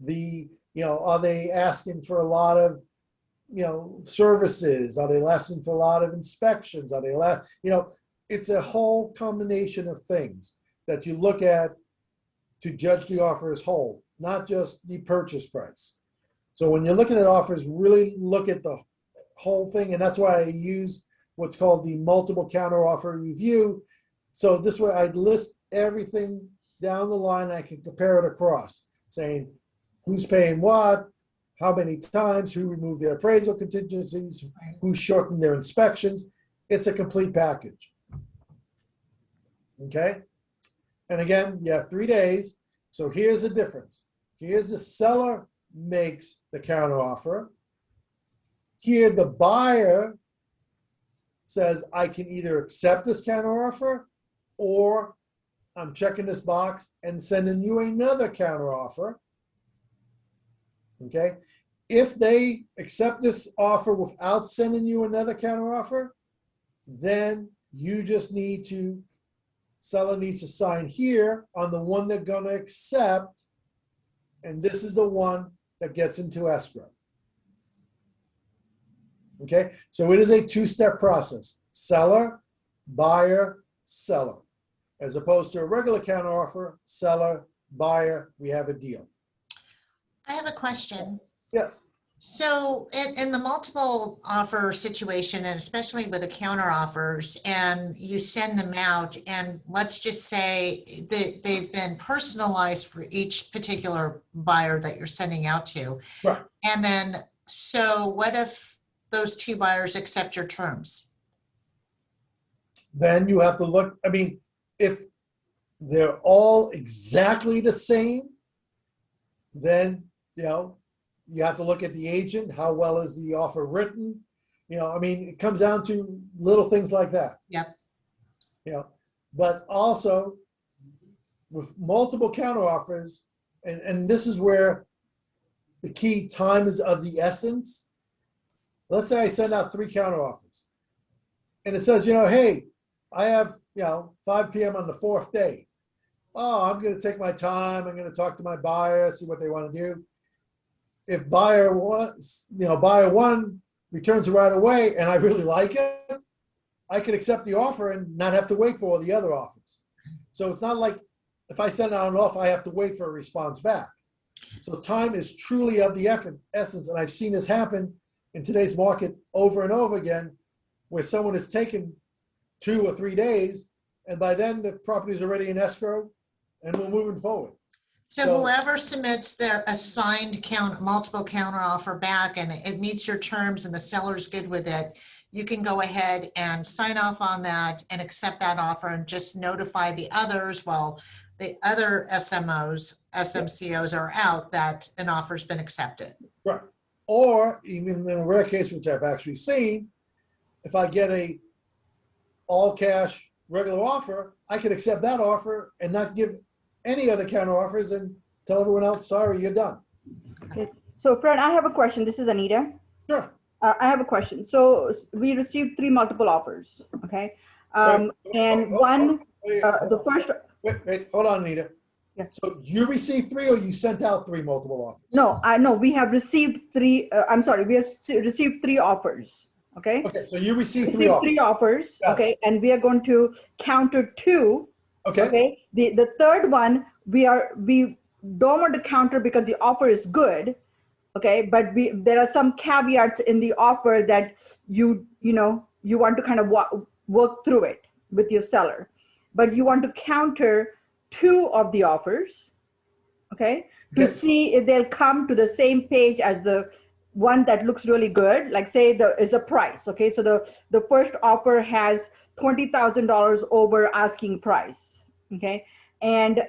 are they asking for a lot of, services? Are they asking for a lot of inspections? Are they, it's a whole combination of things that you look at to judge the offer as whole, not just the purchase price. So when you're looking at offers, really look at the whole thing. And that's why I use what's called the multiple counter offer review. So this way I'd list everything down the line. I can compare it across, saying who's paying what, how many times, who removed their appraisal contingencies, who shortened their inspections. It's a complete package. Okay? And again, you have 3 days. So here's the difference. Here's the seller makes the counter offer. Here the buyer says, I can either accept this counter offer or I'm checking this box and sending you another counter offer. Okay. If they accept this offer without sending you another counter offer, then you just seller needs to sign here on the one they're going to accept. And this is the one that gets into escrow. Okay. So it is a 2-step process: seller, buyer, seller. As opposed to a regular counter offer, seller, buyer, we have a deal. I have a question. Yes. So in the multiple offer situation, and especially with the counter offers, and you send them out, and let's just say they've been personalized for each particular buyer that you're sending out to. Right. And then, so what if those two buyers accept your terms? Then you have to look, I mean, if they're all exactly the same, then, you have to look at the agent, how well is the offer written? I mean, it comes down to little things like that. Yep. But also with multiple counteroffers, and this is where the key time is of the essence. Let's say I send out 3 counteroffers and it says, hey, I have, 5 p.m. on the 4th day. Oh, I'm going to take my time. I'm going to talk to my buyer, see what they want to do. If buyer one returns right away and I really like it, I can accept the offer and not have to wait for all the other offers. So it's not like if I send out an offer, I have to wait for a response back. So time is truly of the essence. And I've seen this happen in today's market over and over again, where someone has taken 2 or 3 days, and by then the property is already in escrow and we're moving forward. So whoever submits their assigned multiple counter offer back and it meets your terms and the seller's good with it, you can go ahead and sign off on that and accept that offer and just notify the others while the other SMCOs are out that an offer's been accepted. Right. Or even in a rare case, which I've actually seen, if I get a all cash regular offer, I can accept that offer and not give any other counter offers and tell everyone else, sorry, you're done. Okay. So Fred, I have a question. This is Anita. Sure. I have a question. So we received 3 multiple offers, okay? And the first. Wait, hold on, Anita. Yeah. So you received 3 or you sent out 3 multiple offers? No, I know we have received 3. I'm sorry, we have received 3 offers, okay? Okay, so you received 3 Received offers. 3 offers, Got it. okay? And we are going to counter 2. Okay. Okay. The third one, we don't want to counter because the offer is good. Okay. But there are some caveats in the offer that you want to kind of work through it with your seller, but you want to counter 2 of the offers. Okay. To Yes. see if they'll come to the same page as the one that looks really good. Like say there is a price. Okay. So the first offer has $20,000 over asking price. Okay. And,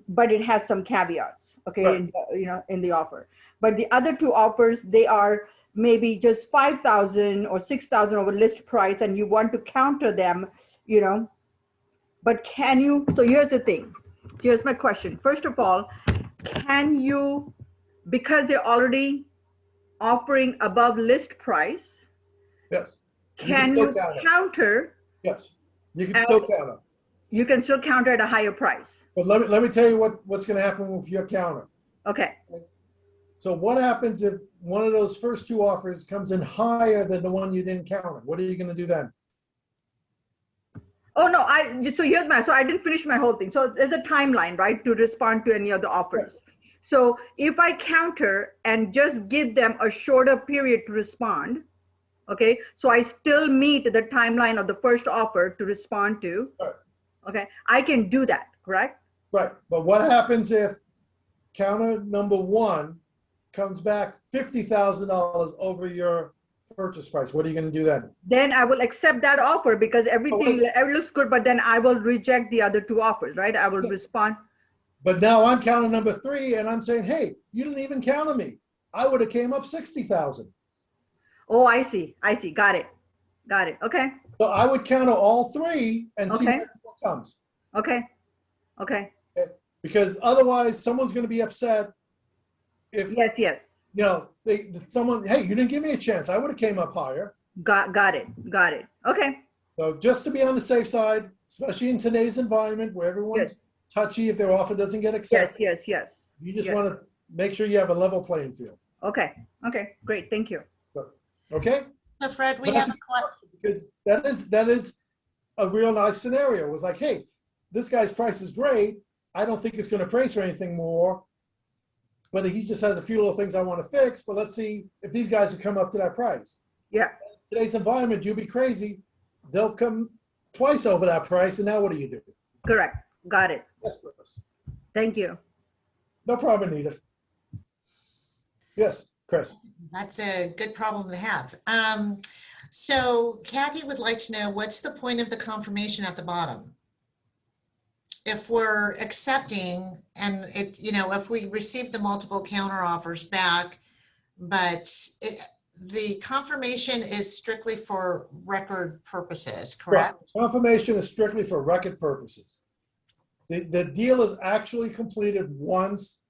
but it has some caveats, okay, Right. in the offer. But the other 2 offers, they are maybe just 5,000 or 6,000 over list price, and you want to counter them, but can you, so here's the thing. Here's my question. First of all, can you, because they're already offering above list price, Yes. can you counter? Yes. You can still counter. You can still counter at a higher price. But let me tell you what's going to happen with your counter. Okay. So what happens if one of those first 2 offers comes in higher than the one you didn't counter? What are you going to do then? Oh, no, so I didn't finish my whole thing. So there's a timeline, right, to respond to any of the offers. So if I counter and just give them a shorter period to respond, okay, so I still meet the timeline of the first offer to respond to, Right. okay, I can do that, correct? Right. But what happens if counter number 1 comes back $50,000 over your purchase price? What are you going to do then? Then I will accept that offer because everything looks good, but then I will reject the other 2 offers, right? I will respond. But now I'm counting number 3 and I'm saying, hey, you didn't even counter me. I would have came up 60,000. Oh, I see. Got it. Okay. So I would counter all 3 and see what comes. Okay. Because otherwise someone's going to be upset if, Yes. someone, hey, you didn't give me a chance. I would have came up higher. Got it. Okay. So just to be on the safe side, especially in today's environment where everyone's touchy if their offer doesn't get accepted. Yes. You just want to make sure you have a level playing field. Okay. Great. Thank you. Okay? So Fred, we But have that's a question. because that is a real life scenario. It was like, hey, this guy's price is great. I don't think it's going to price for anything more, but he just has a few little things I want to fix. But let's see if these guys will come up to that price. Yeah. In today's environment, you'll be crazy. They'll come twice over that price, and now what do you do? Correct. Got it. Yes, Chris. Thank you. No problem, Anita. Yes. Chris. That's a good problem to have. So Kathy would like to know, what's the point of the confirmation at the bottom? If we're accepting and it, if we receive the multiple counter offers back, but the confirmation is strictly for record purposes, correct? Confirmation is strictly for record purposes. The deal is actually completed once.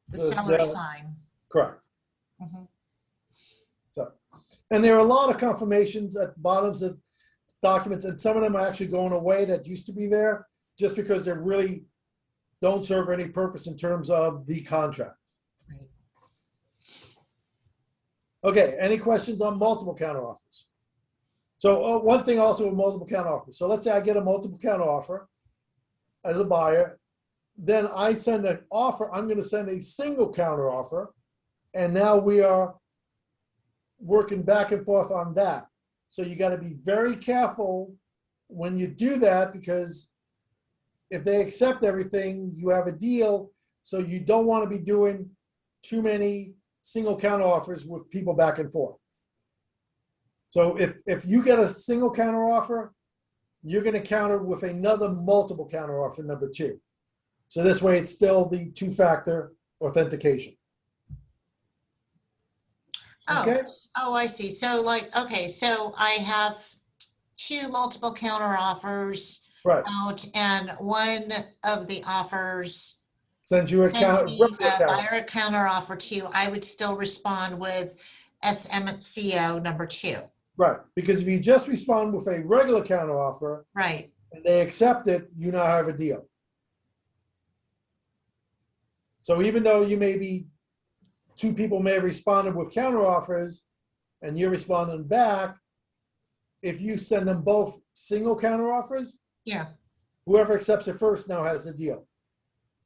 The seller sign. Correct. Mhm. So, and there are a lot of confirmations at bottoms of documents, and some of them are actually going away that used to be there just because they really don't serve any purpose in terms of the contract. Right. Okay, any questions on multiple counteroffers? So one thing also with multiple counteroffers. So let's say I get a multiple counteroffer as a buyer, then I send an offer. I'm going to send a single counteroffer, and now we are working back and forth on that. So you got to be very careful when you do that, because if they accept everything, you have a deal. So you don't want to be doing too many single counteroffers with people back and forth. So if you get a single counteroffer, you're going to counter with another multiple counteroffer number 2. So this way it's still the 2-factor authentication. Okay. Oh, I see. So okay, so I have 2 multiple counter offers Right. out, and one of the offers Send you a sends counter, me regular a counter. buyer counter offer 2. I would still respond with SMCO number 2. Right. Because if you just respond with a regular counter offer Right. and they accept it, you now have a deal. So even though you may be, 2 people may have responded with counter offers and you're responding back, if you send them both single counter offers, Yeah. whoever accepts it first now has the deal.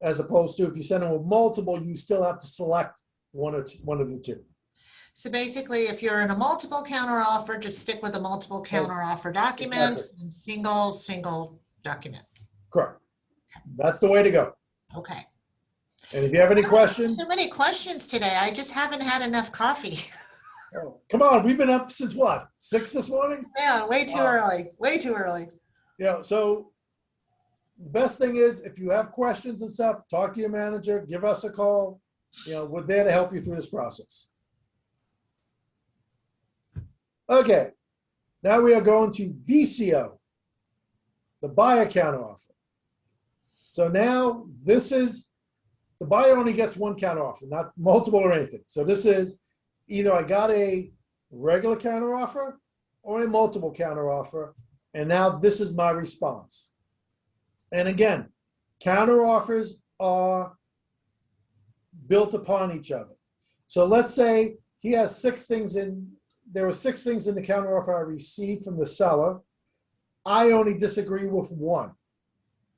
As opposed to if you send them with multiple, you still have to select one of the 2. So basically, if you're in a multiple counter offer, just stick with a multiple counter offer documents and single document. Correct. That's the way to go. Okay. And if you have any questions, So many questions today. I just haven't had enough coffee. come on. We've been up since what, 6 this morning? Yeah, way too early. Way too early. So the best thing is if you have questions and stuff, talk to your manager, give us a call. We're there to help you through this process. Okay, now we are going to BCO, the buyer counteroffer. So now this is, the buyer only gets one counteroffer, not multiple or anything. So this is either I got a regular counteroffer or a multiple counteroffer, and now this is my response. And again, counteroffers are built upon each other. So let's say he has 6 things in, there were 6 things in the counteroffer I received from the seller. I only disagree with 1.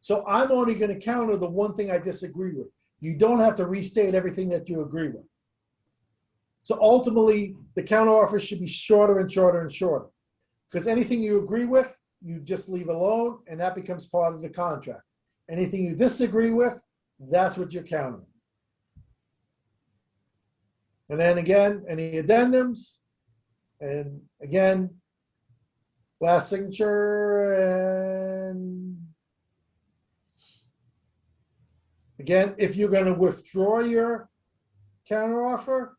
So I'm only going to counter the one thing I disagree with. You don't have to restate everything that you agree with. So ultimately, the counteroffer should be shorter and shorter and shorter. Because anything you agree with, you just leave alone, and that becomes part of the contract. Anything you disagree with, that's what you're countering. And then again, any addendums, and again, last signature, and again, if you're going to withdraw your counteroffer,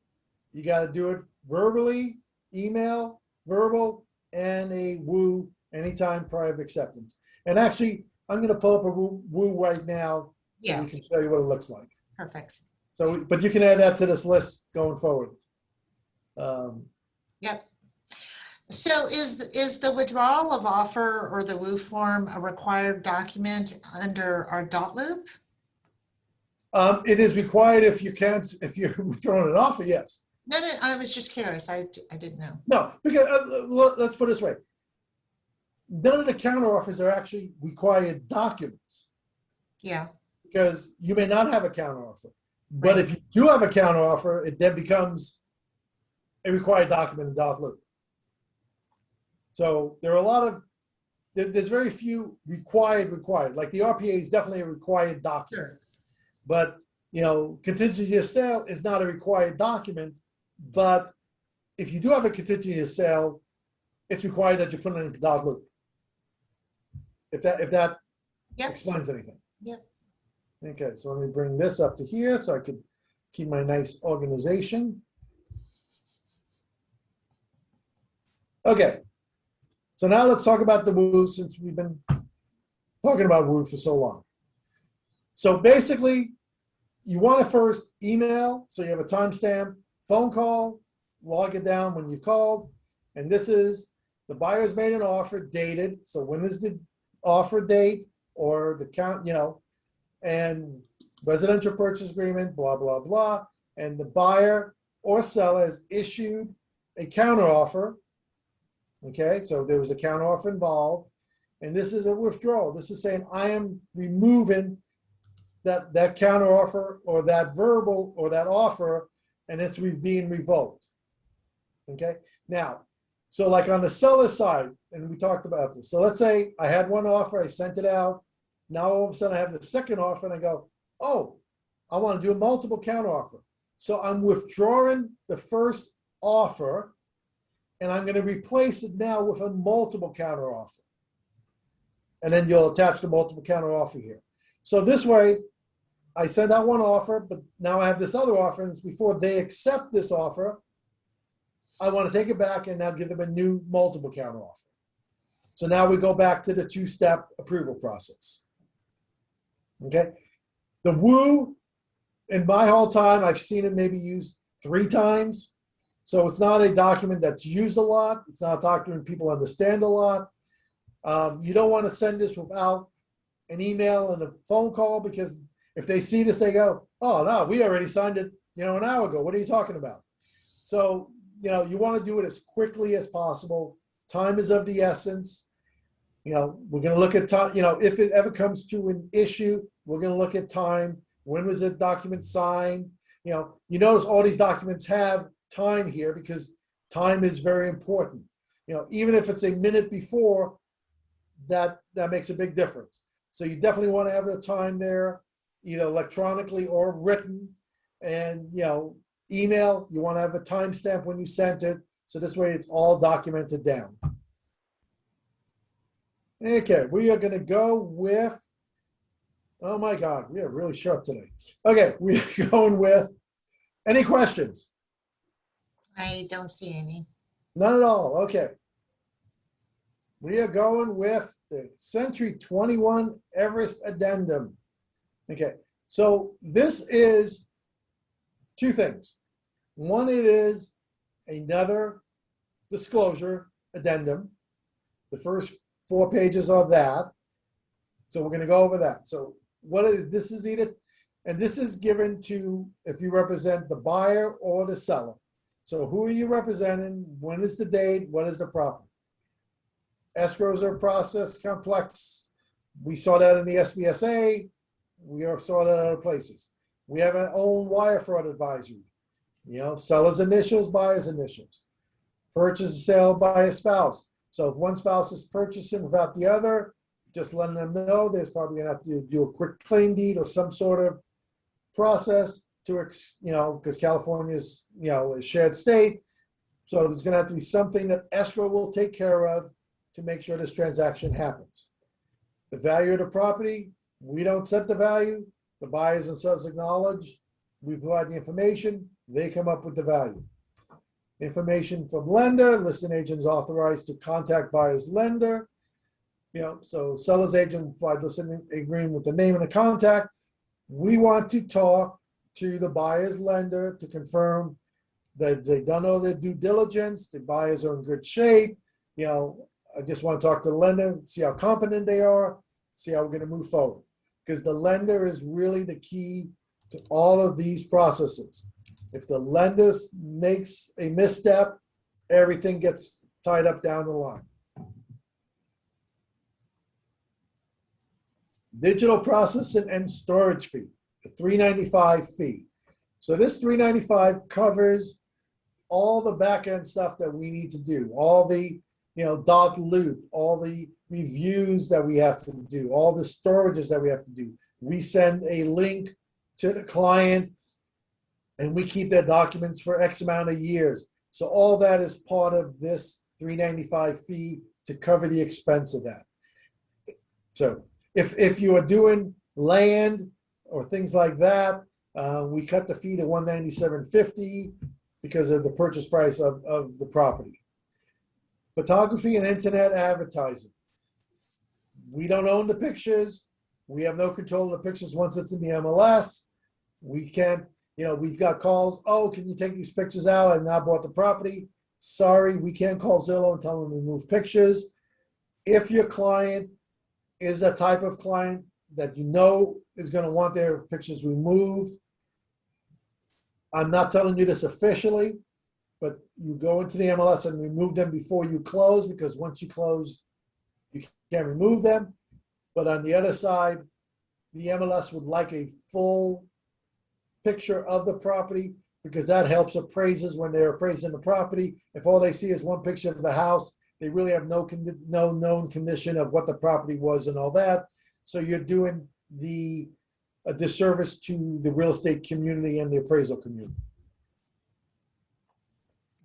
you got to do it verbally, email, verbal, and a woo anytime prior to acceptance. And actually, I'm going to pull up a woo right now so we can show you what it looks like. Perfect. So, but you can add that to this list going forward. Yep. So is the withdrawal of offer or the woo form a required document under our dot loop? It is required if you're withdrawing an offer, yes. No, I was just curious. I didn't know. No, because let's put it this way. None of the counteroffers are actually required documents. Yeah. Because you may not have a counteroffer. But Right. if you do have a counteroffer, it then becomes a required document in dot loop. So there are there's very few required. Like the RPA is definitely a required document. Sure. But contingency of sale is not a required document, but if you do have a contingency of sale, it's required that you put it in a dot loop. If that Yep. explains anything. Yep. Okay, so let me bring this up to here so I could keep my nice organization. Okay, so now let's talk about the woo, since we've been talking about woo for so long. So basically, you want to first email, so you have a timestamp, phone call, log it down when you called, and this is the buyer's made an offer dated. So when is the offer date or the count, and residential purchase agreement, blah, blah, blah. And the buyer or seller has issued a counter offer. Okay, so there was a counter offer involved, and this is a withdrawal. This is saying I am removing that counter offer or that verbal or that offer, and it's being revoked. Okay, now, so like on the seller side, and we talked about this. So let's say I had one offer, I sent it out. Now all of a sudden I have the second offer, and I go, oh, I want to do a multiple counter offer. So I'm withdrawing the first offer, and I'm going to replace it now with a multiple counter offer. And then you'll attach the multiple counter offer here. So this way, I send out one offer, but now I have this other offer, and it's before they accept this offer, I want to take it back and now give them a new multiple counter offer. So now we go back to the two-step approval process. Okay? The woo, in my whole time, I've seen it maybe used 3 times. So it's not a document that's used a lot. It's not a document people understand a lot. You don't want to send this without an email and a phone call, because if they see this, they go, oh, no, we already signed it, an hour ago. What are you talking about? So, you want to do it as quickly as possible. Time is of the essence. We're going to look at time, if it ever comes to an issue, we're going to look at time. When was the document signed? You notice all these documents have time here because time is very important. Even if it's a minute before, that makes a big difference. So you definitely want to have the time there, either electronically or written. And, email, you want to have a timestamp when you sent it. So this way it's all documented down. Okay, we are going to go with, oh my God, we are really short today. Okay, we are going with, any questions? I don't see any. None at all, okay. We are going with the Century 21 Everest Addendum. Okay, so this is 2 things. One, it is another disclosure addendum. The first 4 pages are that. So we're going to go over that. So what is this? Is either, and this is given to if you represent the buyer or the seller. So who are you representing? When is the date? What is the property? Escrows are process complex. We saw that in the SBSA. We saw that in other places. We have our own wire fraud advisory. Seller's initials, buyer's initials. Purchase and sale by a spouse. So if one spouse is purchasing without the other, just letting them know there's probably going to have to do a quick claim deed or some sort of process to, because California is, a shared state. So there's going to have to be something that escrow will take care of to make sure this transaction happens. The value of the property, we don't set the value. The buyers and sellers acknowledge. We provide the information. They come up with the value. Information from lender. Listing agent is authorized to contact buyer's lender. So seller's agent will provide listing agreement with the name and the contact. We want to talk to the buyer's lender to confirm that they've done all their due diligence. The buyers are in good shape. I just want to talk to the lender, see how competent they are, see how we're going to move forward. Because the lender is really the key to all of these processes. If the lender makes a misstep, everything gets tied up down the line. Digital processing and storage fee, the $395 fee. So this $395 covers all the back-end stuff that we need to do, all the dot loop, all the reviews that we have to do, all the storages that we have to do. We send a link to the client, and we keep their documents for X amount of years. So all that is part of this $395 fee to cover the expense of that. So if you are doing land or things like that, we cut the fee to $197.50 because of the purchase price of the property. Photography and internet advertising. We don't own the pictures. We have no control of the pictures once it's in the MLS. We can't, we've got calls, oh, can you take these pictures out? I've now bought the property. Sorry, we can't call Zillow and tell them to move pictures. If your client is a type of client that is going to want their pictures removed, I'm not telling you this officially, but you go into the MLS and remove them before you close, because once you close, you can't remove them. But on the other side, the MLS would like a full picture of the property, because that helps appraisers when they're appraising the property. If all they see is one picture of the house, they really have no known condition of what the property was and all that. So you're doing a disservice to the real estate community and the appraisal community.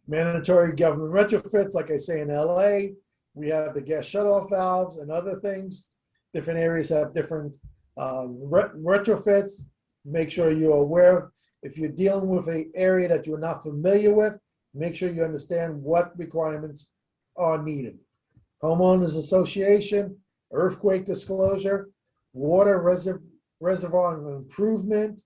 Mandatory government retrofits, like I say in LA, we have the gas shutoff valves and other things. Different areas have different retrofits. Make sure you're aware. If you're dealing with an area that you're not familiar with, make sure you understand what requirements are needed. Homeowners association, earthquake disclosure, water reservoir improvement,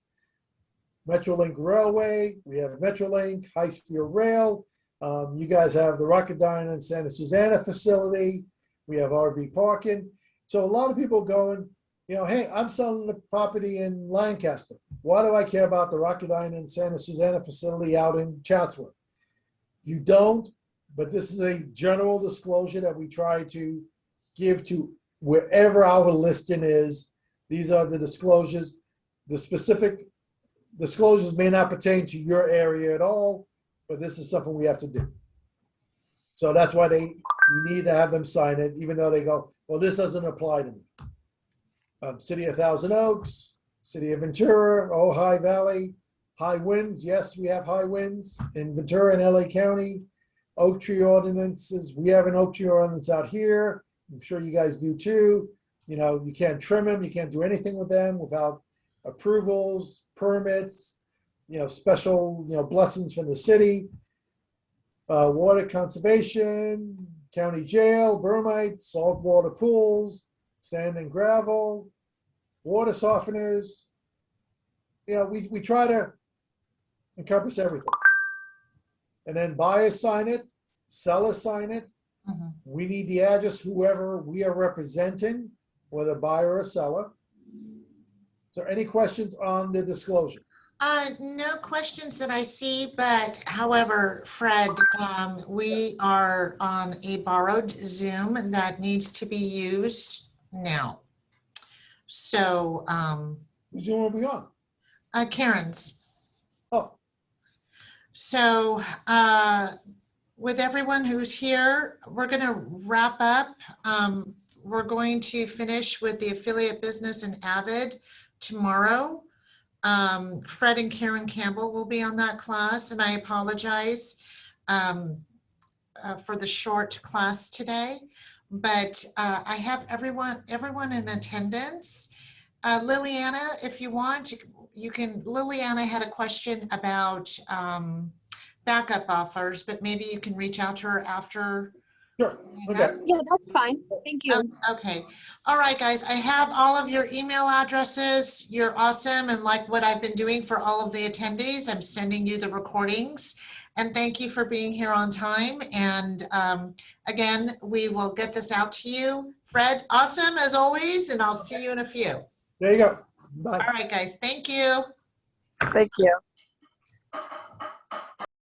Metrolink Railway, we have Metrolink, high-speed rail. You guys have the Rocketdyne and Santa Susana facility. We have RV parking. So a lot of people going, hey, I'm selling the property in Lancaster. Why do I care about the Rocketdyne and Santa Susana facility out in Chatsworth? You don't, but this is a general disclosure that we try to give to wherever our listing is. These are the disclosures. The specific disclosures may not pertain to your area at all, but this is something we have to do. So that's why you need to have them sign it, even though they go, well, this doesn't apply to me. City of Thousand Oaks, City of Ventura, Ojai Valley, high winds. Yes, we have high winds in Ventura and LA County. Oak tree ordinances. We have an oak tree ordinance out here. I'm sure you guys do too. You can't trim them. You can't do anything with them without approvals, permits, special, blessings from the city. Water conservation, county jail, bermite, saltwater pools, sand and gravel, water softeners. We try to encompass everything. And then buyers sign it, sellers sign it. Mm-hmm. We need the address, whoever we are representing, whether buyer or seller. So any questions on the disclosure? No questions that I see, but however, Fred, we are on a borrowed Zoom that needs to be used now. So, Who's Zoom are we on? Karen's. Oh, So, with everyone who's here, we're going to wrap up. We're going to finish with the affiliate business and Avid tomorrow. Fred and Karen Campbell will be on that class, and I apologize for the short class today, but I have everyone in attendance. Liliana, if you want, you can. Liliana had a question about backup offers, but maybe you can reach out to her after. sure. Okay. Yeah, that's fine. Thank you. Okay. All right, guys. I have all of your email addresses. You're awesome. And like what I've been doing for all of the attendees, I'm sending you the recordings. And thank you for being here on time. And again, we will get this out to you. Fred, awesome as always. And I'll see you in a few. There you go. Bye. All right, guys. Thank you. Thank you.